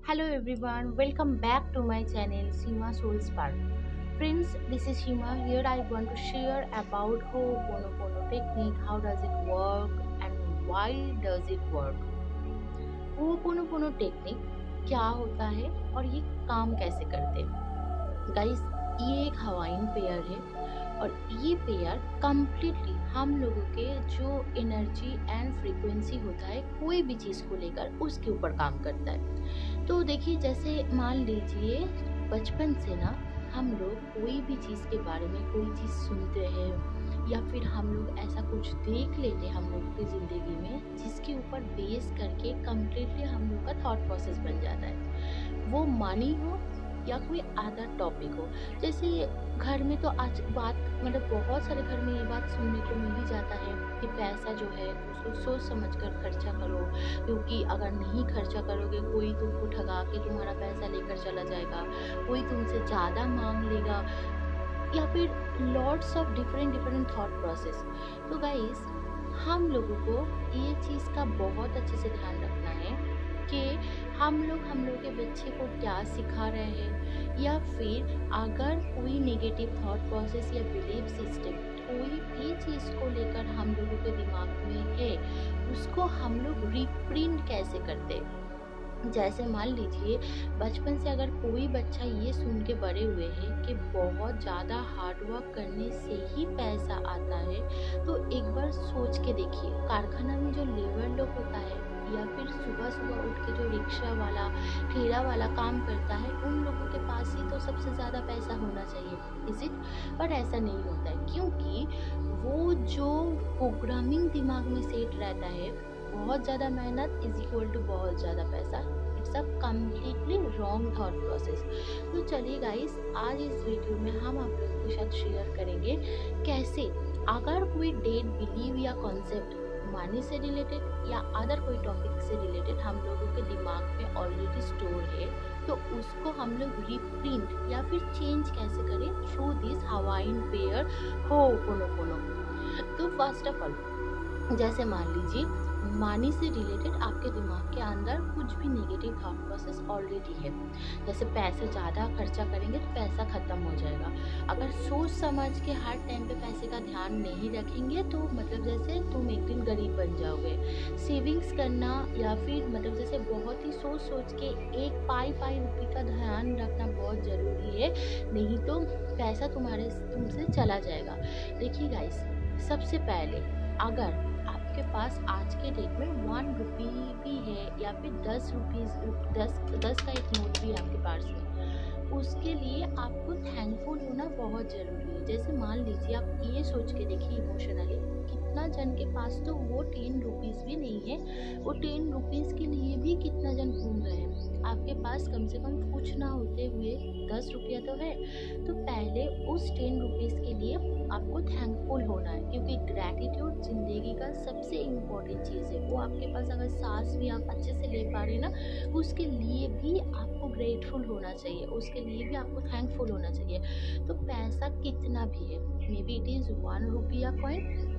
Hello everyone, welcome back to my channel Shima Soul Spark. Friends, this is Shima. Here I want to share about Ho'oponopono technique, how does it work and why does it work. Ho'oponopono technique क्या होता है और ये काम कैसे करते हैं guys. ये एक हवाइन पेयर है और ये पेयर कम्प्लीटली हम लोगों के जो एनर्जी एंड फ्रीक्वेंसी होता है कोई भी चीज़ को लेकर उसके ऊपर काम करता है। तो देखिए, जैसे मान लीजिए बचपन से ना हम लोग कोई भी चीज़ के बारे में कोई चीज़ सुनते हैं या फिर हम लोग ऐसा कुछ देख लेते हैं हम लोग की ज़िंदगी में जिसके ऊपर बेस करके कम्प्लीटली हम लोग का थॉट प्रोसेस बन जाता है। वो मनी हो या कोई अदर टॉपिक हो। जैसे घर में तो आज बात मतलब बहुत सारे घर में ये बात सुनने को मिल ही जाता है कि पैसा जो है उसको सोच समझ कर खर्चा करो, क्योंकि अगर नहीं खर्चा करोगे कोई तुमको ठगा के तुम्हारा पैसा लेकर चला जाएगा, कोई तुमसे ज़्यादा मांग लेगा, या फिर lots of different thought process. तो गाइस, हम लोगों को ये चीज़ का बहुत अच्छे से ध्यान रखना है कि हम लोग के बच्चे को क्या सिखा रहे हैं, या फिर अगर कोई नेगेटिव थॉट प्रोसेस या बिलीफ सिस्टम कोई भी चीज़ को लेकर हम लोगों के दिमाग में है उसको हम लोग रिप्रिंट कैसे करते हैं। जैसे मान लीजिए बचपन से अगर कोई बच्चा ये सुन के बड़े हुए हैं कि बहुत ज़्यादा हार्डवर्क करने से ही पैसा आता है, तो एक बार सोच के देखिए कारखाना में जो लेबर लोग होता है या फिर सुबह सुबह उठ के जो रिक्शा वाला ठेला वाला काम करता है उन लोगों के पास ही तो सबसे ज़्यादा पैसा होना चाहिए, इज इट? पर ऐसा नहीं होता है, क्योंकि वो जो प्रोग्रामिंग दिमाग में सेट रहता है बहुत ज़्यादा मेहनत इज इक्वल टू बहुत ज़्यादा पैसा। It's a completely wrong thought process. तो चलिए गाइस, आज इस वीडियो में हम आप लोगों के साथ शेयर करेंगे कैसे अगर कोई डेट बिलीव या कॉन्सेप्ट मनी से रिलेटेड या अदर कोई टॉपिक से रिलेटेड हम लोगों के दिमाग में ऑलरेडी स्टोर है तो उसको हम लोग रिप्रिंट या फिर चेंज कैसे करें थ्रू दिस हवाइन पेयर हो'oponopono। तो फर्स्ट ऑफ ऑल, जैसे मान लीजिए मनी से रिलेटेड आपके दिमाग के अंदर कुछ भी नेगेटिव थॉट प्रोसेस ऑलरेडी है, जैसे पैसे ज़्यादा खर्चा करेंगे तो पैसा ख़त्म हो जाएगा, अगर सोच समझ के हर टाइम पे पैसे का ध्यान नहीं रखेंगे तो मतलब जैसे तुम एक दिन गरीब बन जाओगे। सेविंग्स करना या फिर मतलब जैसे बहुत ही सोच सोच के एक पाई रुपये का ध्यान रखना बहुत ज़रूरी है, नहीं तो पैसा तुमसे चला जाएगा। देखिए गाइस, सबसे पहले अगर आपके पास आज के डेट में 1 रुपी भी है या फिर 10 रुपीज़ 10 का एक नोट भी है आपके पास में, उसके लिए आपको थैंकफुल होना बहुत ज़रूरी है। जैसे मान लीजिए आप ये सोच के देखिए इमोशनली कितना जन के पास तो वो 10 रुपीज़ भी नहीं है, वो 10 रुपीज़ के लिए भी कितना जन घूम रहे हैं। आपके पास कम से कम कुछ ना होते हुए 10 रुपया तो है, तो पहले उस 10 रुपीज़ के लिए आपको थैंकफुल होना है, क्योंकि ग्रैटिट्यूड ज़िंदगी का सबसे इम्पोर्टेंट चीज़ है। वो आपके पास अगर सांस भी आप अच्छे से ले पा रहे ना, उसके लिए भी आपको ग्रेटफुल होना चाहिए, उसके लिए भी आपको थैंकफुल होना चाहिए। तो पैसा कितना भी है, मे बी इट इज़ 1 रुपया कॉइन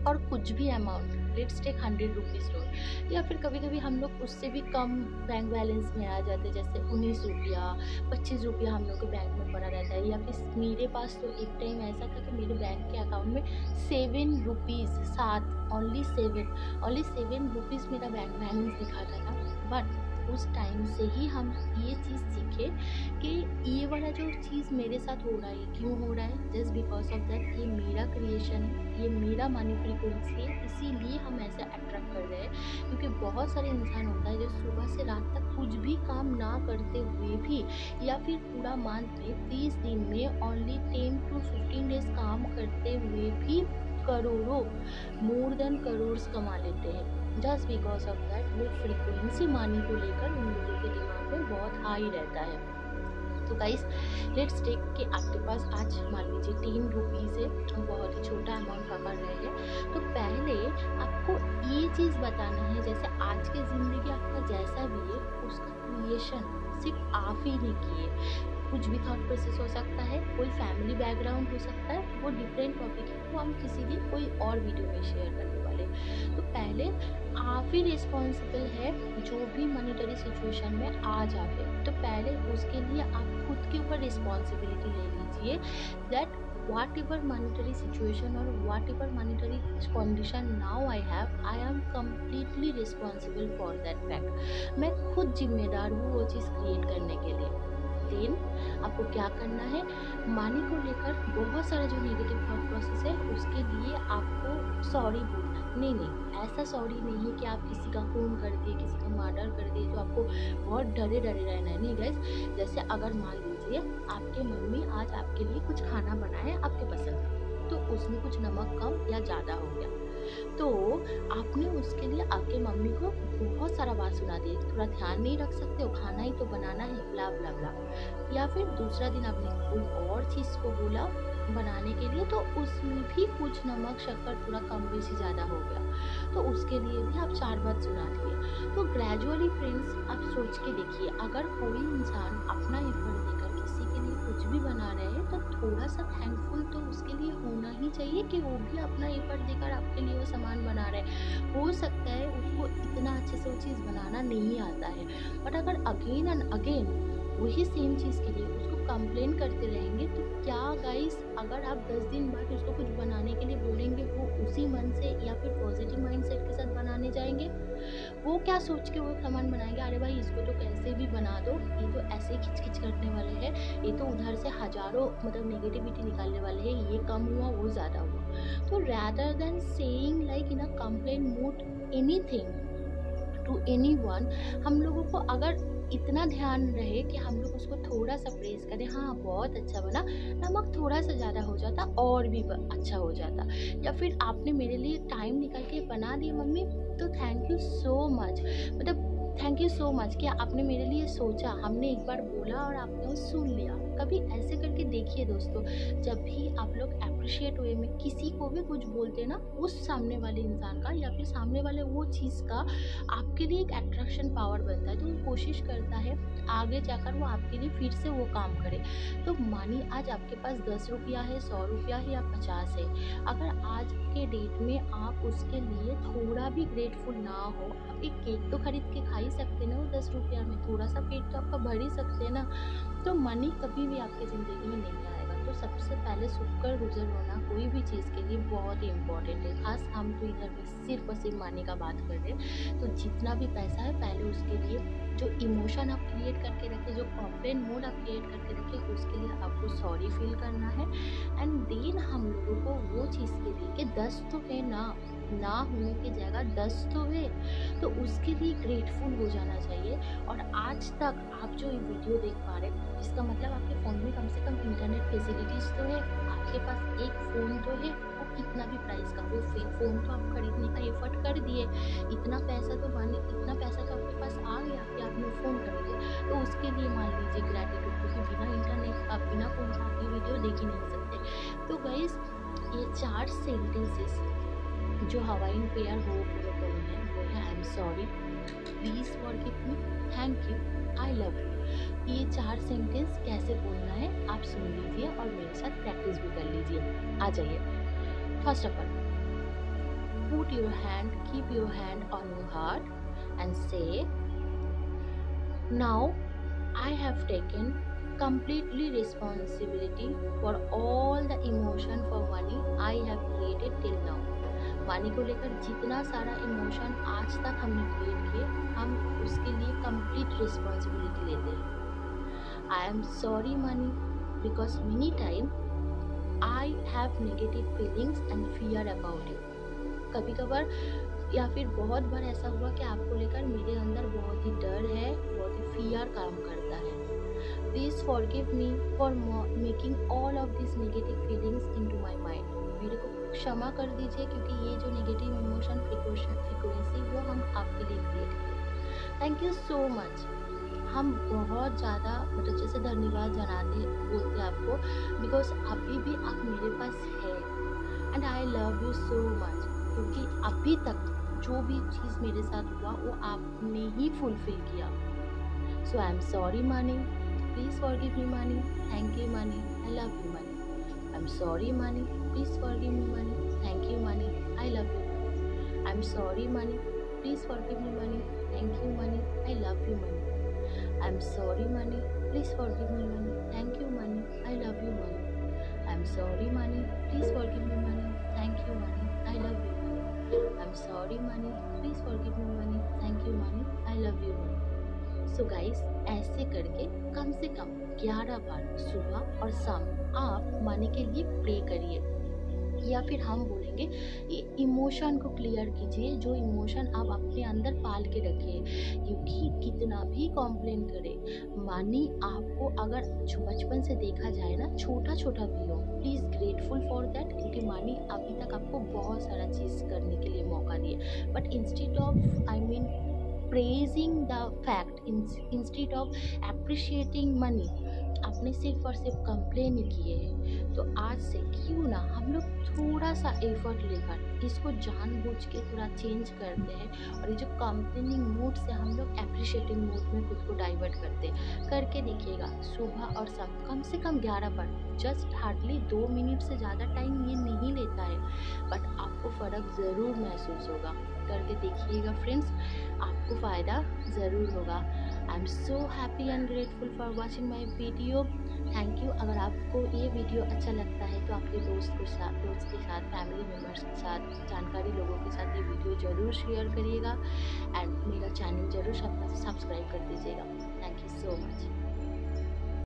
और कुछ भी amount, let's take 100 rupees note, या फिर कभी कभी हम लोग उससे भी कम बैंक बैलेंस में आ जाते हैं, जैसे 19 रुपया 25 रुपया हम लोग के बैंक में पड़ा रहता है। या फिर मेरे पास तो एक टाइम ऐसा था कि मेरे बैंक के अकाउंट में 7 रुपीज़ 7 ओनली 7 रुपीज़ मेरा बैंक बैलेंस दिखाता था। बट उस टाइम से ही हम ये चीज़ सीखे कि ये वाला जो चीज़ मेरे साथ हो रहा है क्यों हो रहा है, जस्ट बिकॉज ऑफ दैट ये मेरा क्रिएशन है, ये मेरा मनी फ्रीक्वेंसी है, इसीलिए हम ऐसे अट्रैक्ट कर रहे हैं। क्योंकि बहुत सारे इंसान होता है जो सुबह से रात तक कुछ भी काम ना करते हुए भी या फिर पूरा मंथ में 30 दिन में ओनली 10 to 15 डेज काम करते हुए भी करोड़ों मोर देन करोड़ कमा लेते हैं, जस्ट बिकॉज ऑफ दैट वो फ्रीक्वेंसी मनी को लेकर उन लोगों के दिमाग में बहुत हाई रहता है। तो गाइस, लेट्स टेक कि आपके पास आज मान लीजिए 10 रुपीज़ है, बहुत ही छोटा अमाउंट पकड़ रहे हैं, तो पहले आपको ये चीज़ बताना है, जैसे आज की ज़िंदगी आपका जैसा भी है उसका क्रिएशन सिर्फ आप ही नहीं किए। कुछ भी थॉट प्रोसेस हो सकता है, कोई फैमिली बैकग्राउंड हो सकता है, वो डिफरेंट टॉपिक है, वो हम किसी दिन कोई और वीडियो में शेयर करने वाले हैं। तो पहले आप ही रिस्पॉन्सिबल है जो भी मॉनिटरी सिचुएशन में आ जाए, तो पहले उसके लिए आप खुद के ऊपर रिस्पॉन्सिबिलिटी ले लीजिए that whatever monetary situation or whatever monetary condition now I have, I am completely responsible for that fact। मैं खुद जिम्मेदार हूँ वो चीज़ क्रिएट करने के लिए। देन आपको क्या करना है, मनी को लेकर बहुत सारा जो नेगेटिव थॉट प्रोसेस है उसके लिए आपको सॉरी बोलना है। नहीं, ऐसा सॉरी नहीं है कि आप किसी का खून कर दिए, किसी का मर्डर कर दिए जो आपको बहुत डरे रहना है। नहीं गाइस, जैसे अगर मान लीजिए आपके मम्मी आज आपके लिए कुछ खाना बनाए आपके पसंद का, तो उसमें कुछ नमक कम या ज़्यादा हो गया, तो आपने उसके लिए आपके मम्मी को बहुत सारा बात सुना दी, थोड़ा ध्यान नहीं रख सकते हो, खाना ही तो बनाना है, ब्ला ब्ला ब्ला। या फिर दूसरा दिन आपने कोई और चीज़ को बोला बनाने के लिए, तो उसमें भी कुछ नमक शक्कर थोड़ा कम बेशी ज़्यादा हो गया, तो उसके लिए भी आप 4 बात सुना दिए। तो ग्रेजुअली फ्रेंड्स आप सोच के देखिए, अगर कोई इंसान अपना एफर्ट देकर किसी के लिए कुछ भी बना रहे हैं तो थोड़ा सा थैंकफुल तो उसके लिए होना ही चाहिए कि वो भी अपना एफर्ट देकर आपके लिए वो सामान बना रहे हैं। हो सकता है उसको इतना अच्छे से वो चीज़ बनाना नहीं आता है, बट अगर अगेन एंड अगेन वही सेम चीज़ के लिए उसको कंप्लेन करते रहेंगे, तो क्या गाइस, अगर आप 10 दिन बाद उसको कुछ बनाने के लिए बोलेंगे, वो उसी मन से या फिर पॉजिटिव माइंडसेट के साथ बनाने जाएंगे? वो क्या सोच के वो सामान बनाएंगे, अरे भाई इसको तो कैसे भी बना दो, ये तो ऐसे ही खिच करने वाले हैं, ये तो उधर से हजारों मतलब नेगेटिविटी निकालने वाले हैं, ये कम हुआ वो ज़्यादा हुआ। तो rather than saying like in a complain mood anything to anyone, हम लोगों को अगर इतना ध्यान रहे कि हम लोग उसको थोड़ा सा प्रेस करें, हाँ बहुत अच्छा बना, नमक थोड़ा सा ज़्यादा हो जाता और भी अच्छा हो जाता, या फिर आपने मेरे लिए टाइम निकाल के बना दिया मम्मी, तो थैंक यू सो मच, मतलब थैंक यू सो मच कि आपने मेरे लिए सोचा, हमने एक बार बोला और आपने वो सुन लिया। कभी ऐसे करके देखिए दोस्तों, जब भी आप लोग अप्रिशिएट वे में किसी को भी कुछ बोलते हैं ना, उस सामने वाले इंसान का या फिर सामने वाले वो चीज़ का आपके लिए एक अट्रैक्शन पावर बनता है, तो वो कोशिश करता है आगे जाकर वो आपके लिए फिर से वो काम करे। तो मानिए आज आपके पास 10 रुपया है, 100 रुपया है या 50 है, अगर आज के डेट में आप उसके लिए थोड़ा भी ग्रेटफुल ना हो, आप एक केक तो खरीद के खा ही सकते ना, वो 10 रुपया में थोड़ा सा पेट तो आपका भर ही सकते हैं ना। तो मनी कभी भी आपकी ज़िंदगी में नहीं आएगा। तो सबसे पहले शुक्र गुजर होना कोई भी चीज़ के लिए बहुत ही इम्पोर्टेंट है। खास हम तो इधर में सिर्फ और सिर्फ मनी का बात कर रहे हैं, तो जितना भी पैसा है पहले उसके लिए जो इमोशन आप क्रिएट करके रखें, जो कंप्लेन मोड आप क्रिएट करके रखें, उसके लिए आपको सॉरी फील करना है। एंड देन हम लोगों को वो चीज़ के लिए कि 10 तो है ना होने की जगह 10 तो है, तो उसके लिए ग्रेटफुल हो जाना चाहिए। और आज तक आप जो ये वीडियो देख पा रहे हैं, इसका मतलब आपके फ़ोन में कम से कम इंटरनेट फैसिलिटीज़ तो है, आपके पास एक फ़ोन तो है, वो कितना भी प्राइस का वो फ़ोन तो आप खरीदने का एफर्ट कर दिए, इतना पैसा तो आपके पास आ गया कि आपने फ़ोन खरीदे, तो उसके लिए मान लीजिए ग्रैटिट्यूड, क्योंकि बिना इंटरनेट का बिना फ़ोन का आप ये वीडियो देख ही नहीं सकते। तो गाइस, ये 4 सेंटेंसेस जो हवाइन पेयर हो है वो है I am sorry, please forgive me, thank you, I love you. ये 4 सेंटेंस कैसे बोलना है आप सुन लीजिए और मेरे साथ प्रैक्टिस भी कर लीजिए। आ जाइए। First of all, put your hand, keep your hand on your heart and say, now I have taken completely responsibility for all the emotion for money I have created till now। Money को लेकर जितना सारा emotion आज तक हमने create किए, हम उसके लिए कंप्लीट रिस्पॉन्सिबिलिटी लेते हैं। I am sorry money because many time I have negative feelings and fear about it. कभी कभार या फिर बहुत बार ऐसा हुआ कि आपको लेकर मेरे अंदर बहुत ही डर है, बहुत ही फियर काम करता है। Please forgive me for making all of this negative feelings into my mind. मेरे को क्षमा कर दीजिए क्योंकि ये जो नेगेटिव इमोशन फ्रिक्वेंसी वो हम आपके लिए क्रिएट किए। Thank you so much. हम बहुत ज़्यादा मतलब जैसे धन्यवाद जनाते बोलते आपको, बिकॉज अभी भी आप मेरे पास है and I love you so much, क्योंकि अभी तक जो भी चीज़ मेरे साथ हुआ वो आपने ही फुलफिल किया। So I'm sorry, money. Please forgive me, money. Thank you, money. I love you, money. I'm sorry, money. Please forgive me, money. Thank you, money. I love you, money. I'm sorry, money. Please forgive me, money. Thank you, money. I love you, money. I'm sorry, money. Please forgive me, money. Thank you, money. I love you, money. I'm sorry, money. Please forgive me, money. Thank you, money. I love you, money. I'm sorry, money. Please forgive me, money. Thank you, money. I love you, money. So guys, ऐसे करके कम से कम 11 बार सुबह और शाम आप money के लिए pray करिए, या फिर हम बोलेंगे इमोशन को क्लियर कीजिए, जो इमोशन आप अपने अंदर पाल के रखे। क्योंकि कितना भी कॉम्प्लेन करे, मनी आपको अगर बचपन से देखा जाए ना, छोटा छोटा भी हो, प्लीज़ ग्रेटफुल फॉर दैट, क्योंकि मनी अभी तक आपको बहुत सारा चीज़ करने के लिए मौका दिए। But instead of praising the fact, instead of appreciating money, आपने सिर्फ और सिर्फ कंप्लेन ही किए हैं। तो आज से क्यों ना हम लोग थोड़ा सा एफर्ट लेकर इसको जानबूझ के थोड़ा चेंज करते हैं, और ये जो कंप्लेनिंग मूड से हम लोग एप्रिशिएटिंग मूड में खुद को डाइवर्ट करते हैं। करके देखिएगा, सुबह और शाम कम से कम 11 बार, जस्ट हार्डली 2 मिनट से ज़्यादा टाइम ये नहीं लेता है, बट आपको फ़र्क ज़रूर महसूस होगा। करके देखिएगा फ्रेंड्स, आपको फ़ायदा ज़रूर होगा। I am so happy and grateful for watching my video. Thank you. अगर आपको ये वीडियो अच्छा लगता है तो आपके दोस्त के साथ, फैमिली मेम्बर्स के साथ, जानकारी लोगों के साथ ये वीडियो ज़रूर शेयर करिएगा, एंड मेरा चैनल ज़रूर सब्सक्राइब कर दीजिएगा। Thank you so much.